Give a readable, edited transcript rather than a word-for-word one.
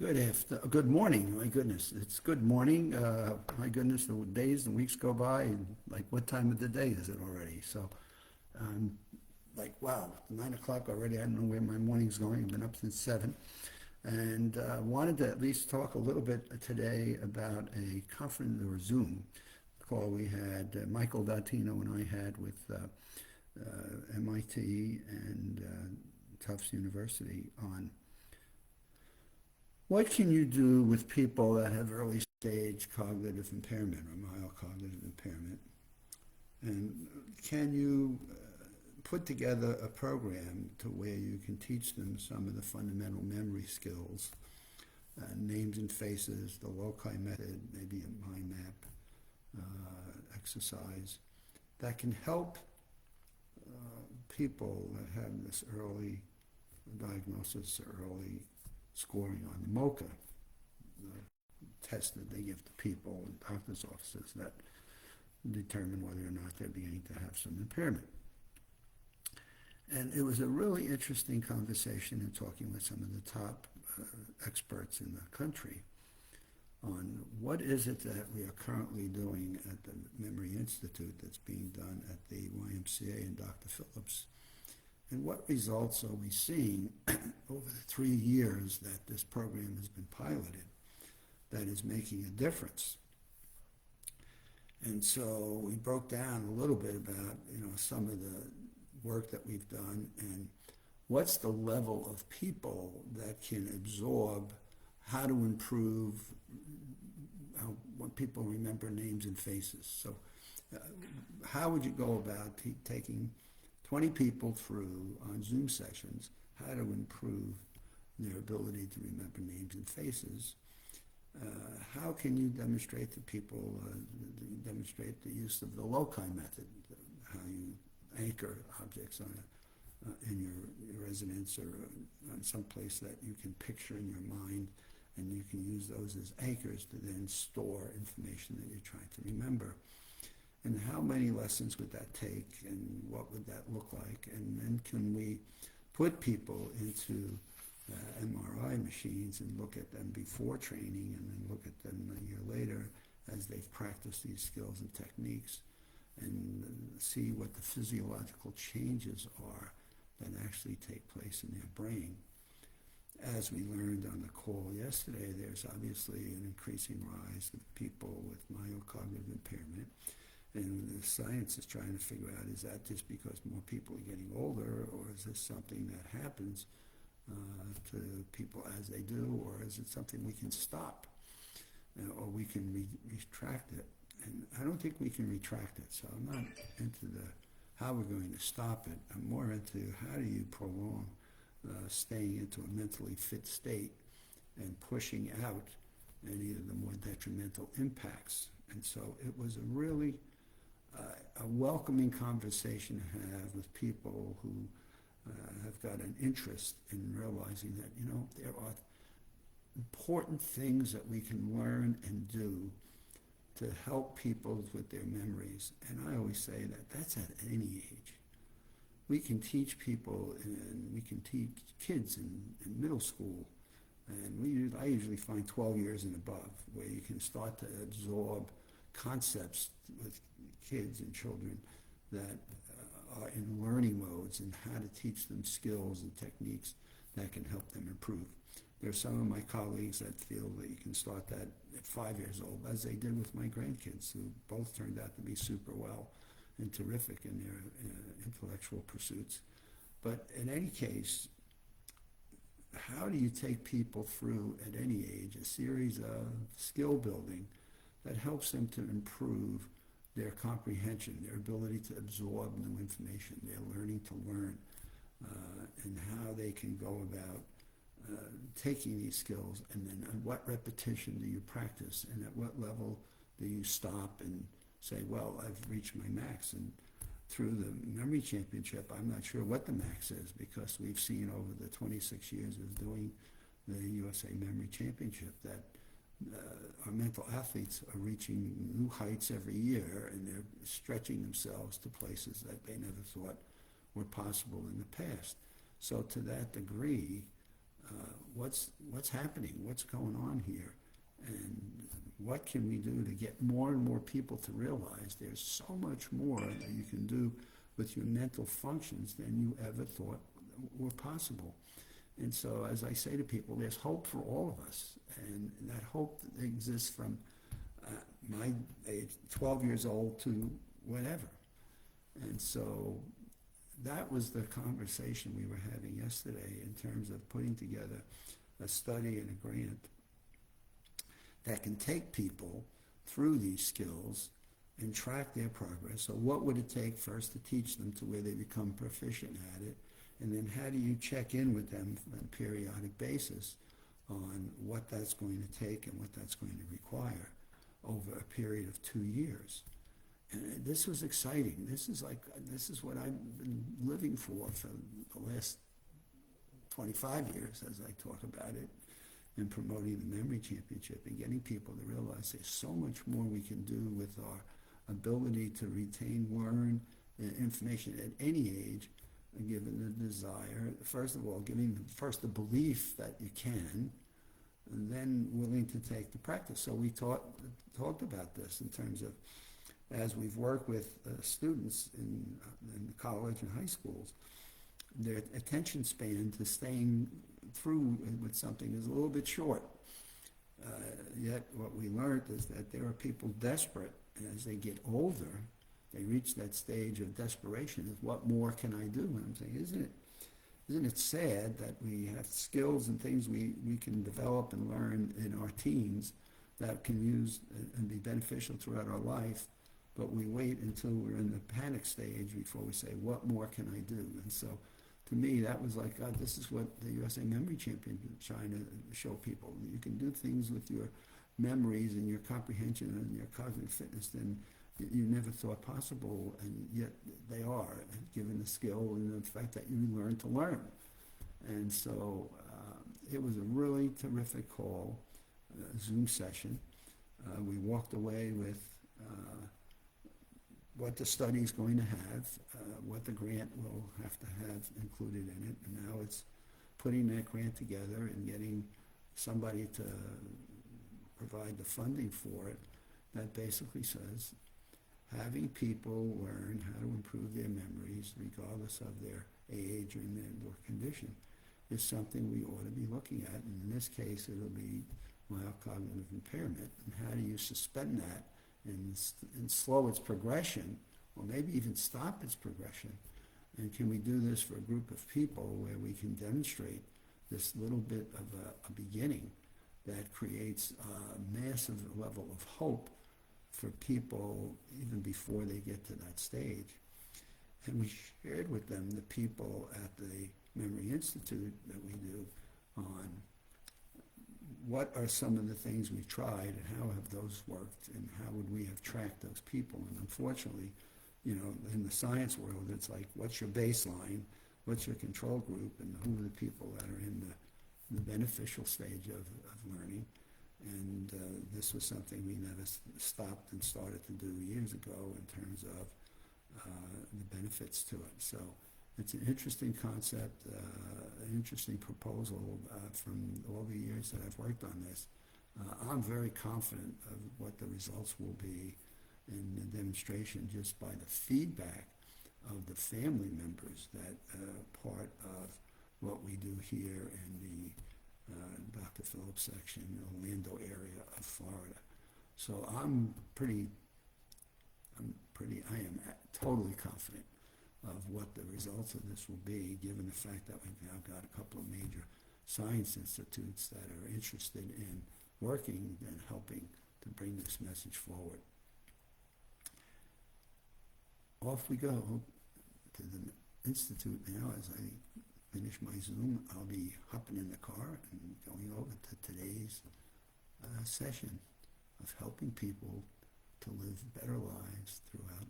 Good morning. My goodness, it's good morning. My goodness, the days and weeks go by, and like, what time of the day is it already? So, I'm like, wow, 9 o'clock already. I don't know where my morning's going. I've been up since 7, and wanted to at least talk a little bit today about a conference or Zoom call we had. Michael Dattino and I had with MIT and Tufts University on what can you do with people that have early stage cognitive impairment or mild cognitive impairment? And can you put together a program to where you can teach them some of the fundamental memory skills, names and faces, the loci method, maybe a mind map exercise that can help people that have this early diagnosis, early scoring on the MOCA, the test that they give to people in doctor's offices that determine whether or not they're beginning to have some impairment. And it was a really interesting conversation in talking with some of the top experts in the country on what is it that we are currently doing at the Memory Institute that's being done at the YMCA and Dr. Phillips. And what results are we seeing over the 3 years that this program has been piloted that is making a difference? And so we broke down a little bit about, some of the work that we've done and what's the level of people that can absorb how to improve when people remember names and faces. So how would you go about taking 20 people through on Zoom sessions how to improve their ability to remember names and faces? How can you demonstrate to people, demonstrate the use of the loci method, how you anchor objects in your residence or on some place that you can picture in your mind, and you can use those as anchors to then store information that you're trying to remember. And how many lessons would that take, and what would that look like? And then can we put people into MRI machines and look at them before training and then look at them a year later as they've practiced these skills and techniques and see what the physiological changes are that actually take place in their brain. As we learned on the call yesterday, there's obviously an increasing rise of people with mild cognitive impairment. And the science is trying to figure out, is that just because more people are getting older, or is this something that happens to people as they do, or is it something we can stop, or we can retract it? And I don't think we can retract it, so I'm not into how we're going to stop it. I'm more into how do you prolong staying into a mentally fit state and pushing out any of the more detrimental impacts. And so it was a really a welcoming conversation to have with people who have got an interest in realizing that, there are important things that we can learn and do to help people with their memories. And I always say that that's at any age. We can teach people, and we can teach kids in middle school, and I usually find 12 years and above, where you can start to absorb concepts with kids and children that are in learning modes, and how to teach them skills and techniques that can help them improve. There are some of my colleagues that feel that you can start that at 5 years old, as they did with my grandkids, who both turned out to be super well and terrific in their intellectual pursuits. But in any case, how do you take people through at any age a series of skill building that helps them to improve their comprehension, their ability to absorb new information, their learning to learn, and how they can go about taking these skills, and then at what repetition do you practice, and at what level do you stop and say, well, I've reached my max. And through the memory championship, I'm not sure what the max is, because we've seen over the 26 years of doing the USA Memory Championship that our mental athletes are reaching new heights every year, and they're stretching themselves to places that they never thought were possible in the past. So to that degree, what's happening, what's going on here, and what can we do to get more and more people to realize there's so much more that you can do with your mental functions than you ever thought were possible. And so, as I say to people, there's hope for all of us, and that hope exists from my age, 12 years old to whatever. And so that was the conversation we were having yesterday in terms of putting together a study and a grant that can take people through these skills and track their progress. So what would it take first to teach them to where they become proficient at it? And then how do you check in with them on a periodic basis on what that's going to take and what that's going to require over a period of 2 years? And this was exciting. This is what I've been living for the last 25 years, as I talk about it, in promoting the Memory Championship and getting people to realize there's so much more we can do with our ability to retain, learn information at any age, given the desire. First of all, giving them first the belief that you can, and then willing to take the practice. So we talked about this in terms of, as we've worked with students in college and high schools, their attention span to staying through with something is a little bit short. Yet what we learned is that there are people desperate, and as they get older, they reach that stage of desperation. Is what more can I do? And I'm saying, isn't it sad that we have skills and things we can develop and learn in our teens that can use and be beneficial throughout our life, but we wait until we're in the panic stage before we say, what more can I do? And so to me, that was like, God, this is what the USA Memory Champion is trying to show people. You can do things with your memories and your comprehension and your cognitive fitness than you never thought possible, and yet they are, given the skill and the fact that you learn to learn. And so it was a really terrific call, Zoom session. We walked away with what the study is going to have, what the grant will have to have included in it, and now it's putting that grant together and getting somebody to provide the funding for it that basically says having people learn how to improve their memories regardless of their age or condition is something we ought to be looking at. And in this case, it'll be mild cognitive impairment, and how do you suspend that and slow its progression, or maybe even stop its progression? And can we do this for a group of people where we can demonstrate this little bit of a beginning that creates a massive level of hope for people even before they get to that stage? And we shared with them, the people at the Memory Institute that we do, on what are some of the things we've tried and how have those worked and how would we have tracked those people. And unfortunately, in the science world, it's like, what's your baseline, what's your control group, and who are the people that are in the beneficial stage of learning. And this was something we never stopped and started to do years ago in terms of the benefits to it. So it's an interesting concept, an interesting proposal from all the years that I've worked on this. I'm very confident of what the results will be in the demonstration just by the feedback of the family members that are part of what we do here in the Dr. Phillips section, Orlando area of Florida. So I am totally confident of what the results of this will be, given the fact that we've now got a couple of major science institutes that are interested in working and helping to bring this message forward. Off we go to the Institute now. As I finish my Zoom, I'll be hopping in the car and going over to today's session of helping people to live better lives throughout